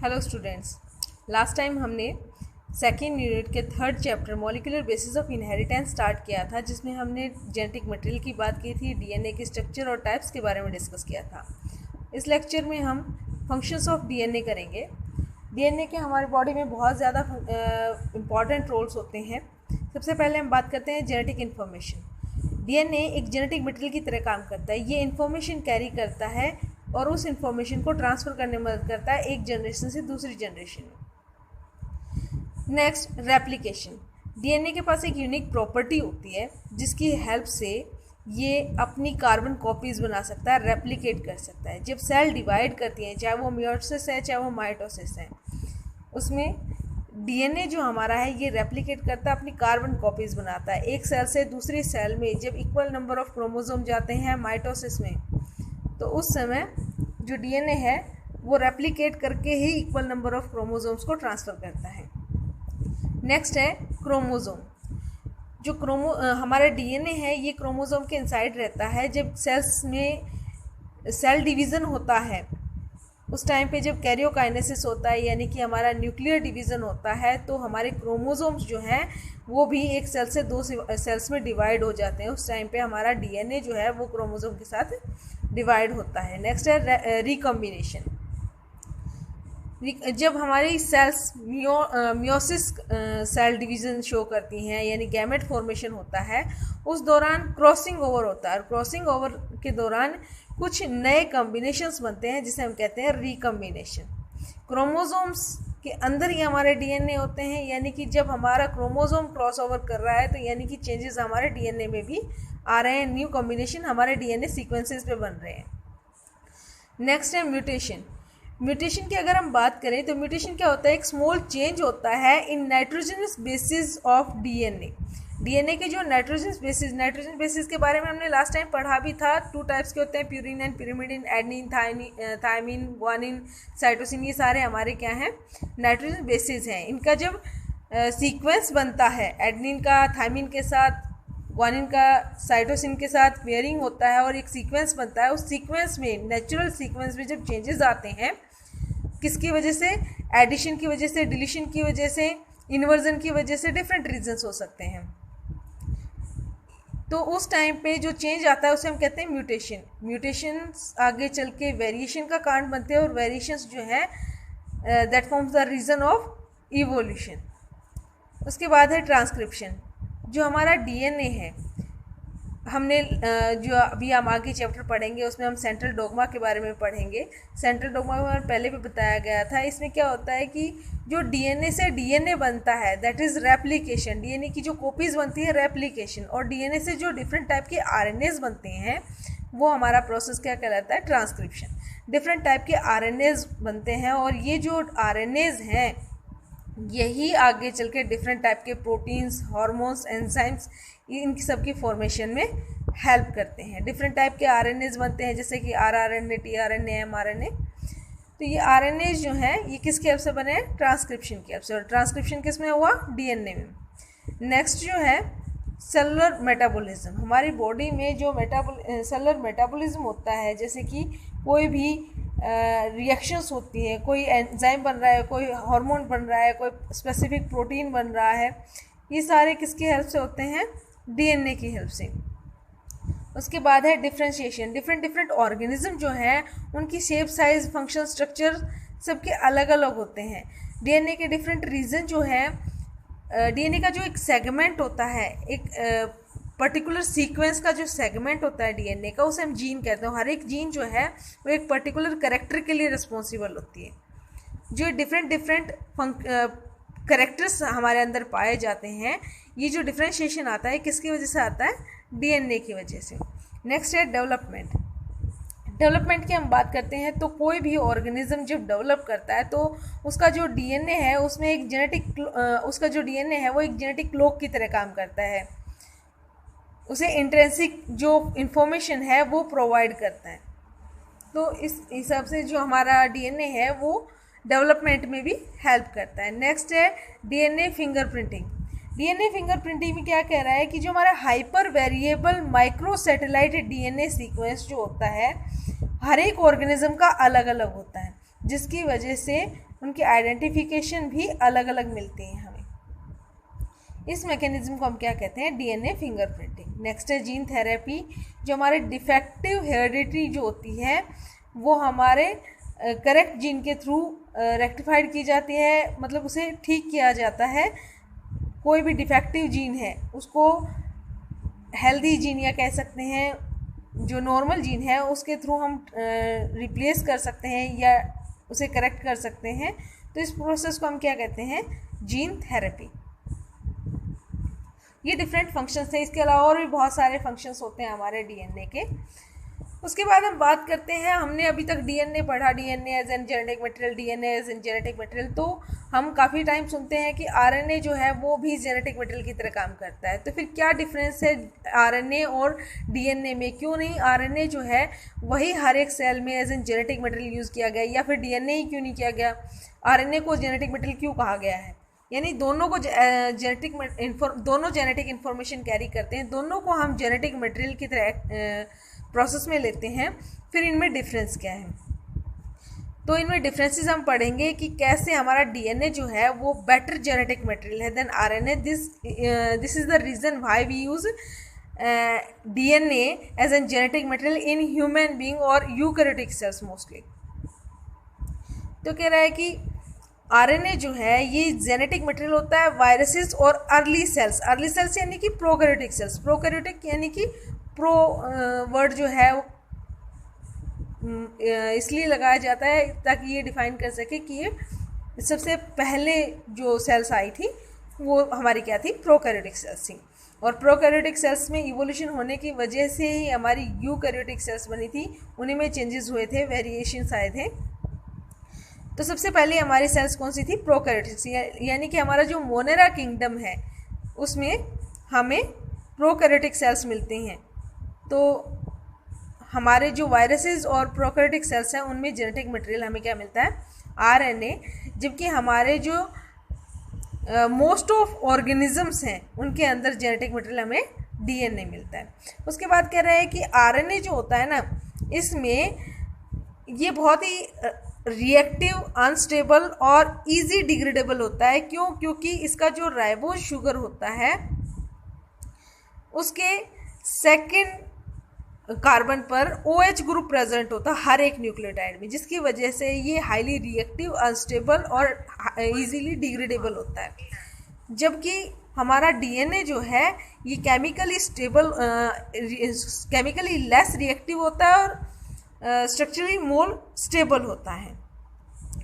Hello students, last time हमने second unit के third chapter molecular basis of inheritance start किया था, जिसमें हमने जेनेटिक मटेरियल की बात की थी, डीएनए के स्ट्रक्चर और टाइप्स के बारे में डिस्कस किया था। इस लेक्चर में हम फंक्शंस ऑफ डीएनए करेंगे। डीएनए के हमारी बॉडी में बहुत ज़्यादा इंपॉर्टेंट रोल्स होते हैं। सबसे पहले हम बात करते हैं जेनेटिक इन्फॉर्मेशन। डीएनए एक जेनेटिक मटेरियल की तरह काम करता है। ये इन्फॉर्मेशन कैरी करता है और उस इंफॉर्मेशन को ट्रांसफ़र करने में मदद करता है एक जनरेशन से दूसरी जनरेशन में। Next, replication. डीएनए के पास एक यूनिक प्रॉपर्टी होती है जिसकी हेल्प से ये अपनी कार्बन कॉपीज़ बना सकता है, रेप्लिकेट कर सकता है। जब सेल डिवाइड करती हैं, चाहे वो मियोसिस है चाहे वो माइटोसिस है, उसमें डीएनए जो हमारा है ये रेप्लिकेट करता है, अपनी कार्बन कॉपीज़ बनाता है। एक सेल से दूसरी सेल में जब इक्वल नंबर ऑफ क्रोमोसोम जाते हैं माइटोसिस में, तो उस समय जो डीएनए है वो रेप्लिकेट करके ही इक्वल नंबर ऑफ क्रोमोसोम्स को ट्रांसफ़र करता है। नेक्स्ट है क्रोमोसोम। जो हमारा डीएनए है ये क्रोमोसोम के इनसाइड रहता है। जब सेल्स में सेल डिवीज़न होता है उस टाइम पे जब कैरियोकाइनेसिस होता है, यानी कि हमारा न्यूक्लियर डिवीज़न होता है, तो हमारे क्रोमोसोम्स जो हैं वो भी एक सेल से दो सेल्स में डिवाइड हो जाते हैं। उस टाइम पे हमारा डीएनए जो है वो क्रोमोसोम के साथ डिवाइड होता है। नेक्स्ट है रिकॉम्बिनेशन। जब हमारी cells meiosis cell division show करती हैं, यानी गैमेट फॉर्मेशन होता है, उस दौरान क्रॉसिंग ओवर होता है और क्रॉसिंग ओवर के दौरान कुछ नए कॉम्बिनेशंस बनते हैं जिसे हम कहते हैं रिकॉम्बिनेशन। क्रोमोसोम्स के अंदर ही हमारे डीएनए होते हैं, यानी कि जब हमारा क्रोमोसोम क्रॉस ओवर कर रहा है तो यानी कि चेंजेस हमारे डीएनए में भी आ रहे हैं, न्यू कॉम्बिनेशन हमारे डीएनए सीक्वेंसेस पे बन रहे हैं। नेक्स्ट है म्यूटेशन। म्यूटेशन की अगर हम बात करें तो म्यूटेशन क्या होता है? एक स्मॉल चेंज होता है in nitrogenous bases of DNA. DNA के जो नाइट्रोजन बेसिस के बारे में हमने लास्ट टाइम पढ़ा भी था। 2 टाइप्स के होते हैं, purine and pyrimidine, adenine, thymine, guanine, cytosine. ये सारे हमारे क्या हैं? नाइट्रोजन बेसिस हैं। इनका जब सीक्वेंस बनता है, एडनिन का थायमिन के साथ, ग्वानिन का साइटोसिन के साथ पेयरिंग होता है और एक सीक्वेंस बनता है। उस सीक्वेंस में, नेचुरल सीक्वेंस में जब चेंजेस आते हैं, किसकी वजह से? एडिशन की वजह से, डिलीशन की वजह से, इन्वर्जन की वजह से, डिफरेंट रीजंस हो सकते हैं। तो उस टाइम पे जो चेंज आता है उसे हम कहते हैं म्यूटेशन। म्यूटेशंस आगे चल के वेरिएशन का कारण बनते हैं और वेरिएशंस जो है that forms the reason of evolution. उसके बाद है ट्रांसक्रिप्शन। जो हमारा डीएनए है, हमने जो अभी हम आगे चैप्टर पढ़ेंगे उसमें हम सेंट्रल डोग्मा के बारे में पढ़ेंगे। सेंट्रल डोग्मा में पहले भी बताया गया था। इसमें क्या होता है कि जो डीएनए से डीएनए बनता है दैट इज़ रेप्लिकेशन। डीएनए की जो कॉपीज़ बनती है रेप्लिकेशन, और डीएनए से जो डिफरेंट टाइप के आरएनएज बनते हैं वो हमारा प्रोसेस क्या कहलाता है? ट्रांसक्रिप्शन। डिफरेंट टाइप के आरएनएज बनते हैं और ये जो आरएनएज हैं यही आगे चल के डिफरेंट टाइप के प्रोटीन्स, हार्मोन्स, एंजाइम्स, इन सब की फॉर्मेशन में हेल्प करते हैं। डिफरेंट टाइप के आरएनएज बनते हैं, जैसे कि आरआरएनए, टीआरएनए, एमआरएनए। तो ये आरएनए जो हैं ये किसके हेल्प से बने हैं? ट्रांसक्रिप्शन की हेल्प से। और ट्रांसक्रिप्शन किस में हुआ? डीएनए में। नेक्स्ट जो है सेलुलर मेटाबॉलिज्म। हमारी बॉडी में जो सेलुलर मेटाबॉलिज्म होता है, जैसे कि कोई भी रिएक्शंस होती हैं, कोई एंजाइम बन रहा है, कोई हार्मोन बन रहा है, कोई स्पेसिफिक प्रोटीन बन रहा है, ये सारे किसकी हेल्प से होते हैं? डीएनए की हेल्प से। उसके बाद है डिफ्रेंशिएशन। डिफरेंट ऑर्गेनिज्म जो हैं उनकी शेप, साइज, फंक्शन, स्ट्रक्चर सबके अलग अलग होते हैं। डीएनए के डिफरेंट रीजन जो है, डीएनए का जो एक सेगमेंट होता है, एक पर्टिकुलर सीक्वेंस का जो सेगमेंट होता है डीएनए का, उसे हम जीन कहते हैं। हर एक जीन जो है वो एक पर्टिकुलर कैरेक्टर के लिए रिस्पॉन्सिबल होती है। जो डिफरेंट कैरेक्टर्स हमारे अंदर पाए जाते हैं, ये जो डिफ्रेंशिएशन आता है किसकी वजह से आता है? डीएनए की वजह से। नेक्स्ट है डेवलपमेंट। डेवलपमेंट की हम बात करते हैं तो कोई भी ऑर्गेनिज्म जब डेवलप करता है तो उसका जो डीएनए है उसमें एक उसका जो डीएनए है वो एक जेनेटिक क्लॉक की तरह काम करता है। उसे इंट्रिंसिक जो इंफॉर्मेशन है वो प्रोवाइड करता है। तो इस हिसाब से जो हमारा डीएनए है वो डेवलपमेंट में भी हेल्प करता है। नेक्स्ट है डीएनए फिंगरप्रिंटिंग। डीएनए फिंगरप्रिंटिंग में क्या कह रहा है कि जो हमारा hyper variable micro satellite DNA sequence जो होता है हर एक ऑर्गेनिज्म का अलग अलग होता है। जिसकी वजह से उनकी आइडेंटिफिकेशन भी अलग अलग मिलती हैं हमें। इस मैकेनिज्म को हम क्या कहते हैं? DNA fingerprinting. नेक्स्ट है जीन थेरेपी। जो हमारे डिफेक्टिव हेरिडिटी जो होती है वो हमारे करेक्ट जीन के थ्रू रेक्टिफाइड की जाती है, मतलब उसे ठीक किया जाता है। कोई भी डिफेक्टिव जीन है उसको हेल्दी जीन या कह सकते हैं जो नॉर्मल जीन है उसके थ्रू हम रिप्लेस कर सकते हैं या उसे करेक्ट कर सकते हैं। तो इस प्रोसेस को हम क्या कहते हैं? Gene therapy. ये डिफरेंट फंक्शंस हैं, इसके अलावा और भी बहुत सारे फंक्शंस होते हैं हमारे डीएनए के। उसके बाद हम बात करते हैं, हमने अभी तक डीएनए पढ़ा, DNA as an genetic material, DNA as an genetic material. तो हम काफ़ी टाइम सुनते हैं कि आरएनए जो है वो भी जेनेटिक मटेरियल की तरह काम करता है। तो फिर क्या डिफरेंस है आरएनए और डीएनए में? क्यों नहीं आरएनए जो है वही हर एक सेल में as an genetic material use किया गया, या फिर डीएनए ही क्यों नहीं किया गया? आरएनए को जेनेटिक मटेरियल क्यों कहा गया है? यानी दोनों को दोनों जेनेटिक इन्फॉर्मेशन कैरी करते हैं, दोनों को हम जेनेटिक मटेरियल की तरह प्रोसेस में लेते हैं। फिर इनमें डिफरेंस क्या है? तो इनमें डिफरेंसेस हम पढ़ेंगे कि कैसे हमारा डीएनए जो है वो बेटर जेनेटिक मटेरियल है then RNA. This is the reason why we use DNA as an genetic material in human being और यूकैरियोटिक सेल्स मोस्टली। तो कह रहा है कि आरएनए जो है ये जेनेटिक मटेरियल होता है वायरसेस और अर्ली सेल्स यानी कि प्रोकैरियोटिक सेल्स। प्रोकैरियोटिक यानी कि प्रो वर्ड जो है वो इसलिए लगाया जाता है ताकि ये डिफाइन कर सके कि ये सबसे पहले जो सेल्स आई थी वो हमारी क्या थी? प्रोकैरियोटिक सेल्स थी। और प्रोकैरियोटिक सेल्स में इवोल्यूशन होने की वजह से ही हमारी यूकैरियोटिक सेल्स बनी थी, उन्हीं में चेंजेस हुए थे, वेरिएशंस आए थे। तो सबसे पहले हमारी सेल्स कौन सी थी? प्रोकैरियोटिक, यानी कि हमारा जो मोनेरा किंगडम है उसमें हमें प्रोकैरियोटिक सेल्स मिलते हैं। तो हमारे जो वायरसेस और प्रोकैरियोटिक सेल्स हैं उनमें जेनेटिक मटेरियल हमें क्या मिलता है? आरएनए। जबकि हमारे जो मोस्ट ऑफ ऑर्गेनिजम्स हैं उनके अंदर जेनेटिक मटेरियल हमें डीएनए मिलता है। उसके बाद कह रहे हैं कि आरएनए जो होता है ना, इसमें ये बहुत ही रिएक्टिव, अनस्टेबल और इजी डिग्रेडेबल होता है। क्यों? क्योंकि इसका जो राइबोज शुगर होता है उसके सेकेंड कार्बन पर OH ग्रुप प्रेजेंट होता है हर एक न्यूक्लियोटाइड में, जिसकी वजह से ये हाईली रिएक्टिव, अनस्टेबल और इजीली डिग्रेडेबल होता है। जबकि हमारा डीएनए जो है ये chemically stable, chemically less reactive होता है और स्ट्रक्चरली मोर स्टेबल होता है।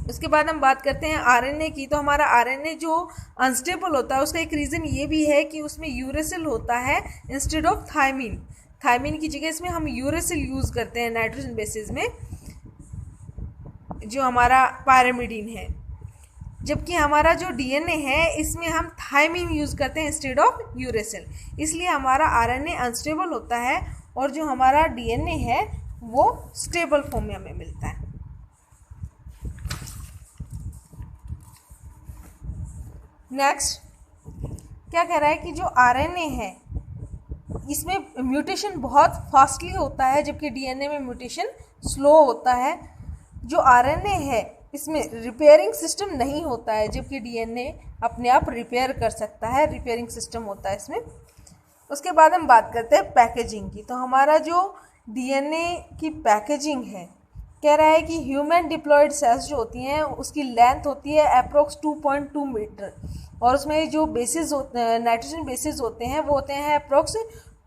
उसके बाद हम बात करते हैं आरएनए की। तो हमारा आरएनए जो अनस्टेबल होता है उसका एक रीज़न ये भी है कि उसमें यूरेसिल होता है इंस्टेड ऑफ थायमीन। थायमीन की जगह इसमें हम यूरेसिल यूज़ करते हैं नाइट्रोजन बेसिस में, जो हमारा पायरामिडीन है। जबकि हमारा जो डीएनए है इसमें हम थायमीन यूज़ करते हैं इंस्टेड ऑफ यूरेसिल, इसलिए हमारा आरएनए अनस्टेबल होता है और जो हमारा डीएनए है वो स्टेबल फॉर्म में हमें मिलता है। नेक्स्ट क्या कह रहा है कि जो आरएनए है इसमें म्यूटेशन बहुत फास्टली होता है, जबकि डीएनए में म्यूटेशन स्लो होता है। जो आरएनए है इसमें रिपेयरिंग सिस्टम नहीं होता है, जबकि डीएनए अपने आप रिपेयर कर सकता है, रिपेयरिंग सिस्टम होता है इसमें। उसके बाद हम बात करते हैं पैकेजिंग की। तो हमारा जो डीएनए की पैकेजिंग है, कह रहा है कि ह्यूमन डिप्लॉयड सेल्स जो होती हैं उसकी लेंथ होती है अप्रोक्स 2.2 मीटर, और उसमें जो बेसिस नाइट्रोजन बेसिस होते हैं वो होते हैं अप्रोक्स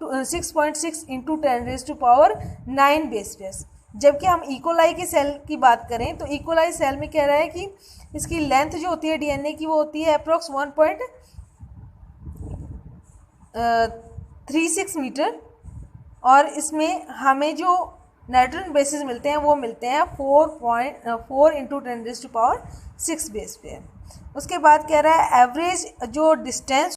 6.6 इंटू 10⁻⁹ बेस पेयर्स। जबकि हम इकोलाई के सेल की बात करें तो इकोलाई सेल में कह रहा है कि इसकी लेंथ जो होती है डीएनए की वो होती है अप्रोक्स 1.36 मीटर, और इसमें हमें जो नाइट्रोजन बेसिस मिलते हैं वो मिलते हैं 4.4 इंटू 10⁻⁶ बेस पेयर। उसके बाद कह रहा है एवरेज जो डिस्टेंस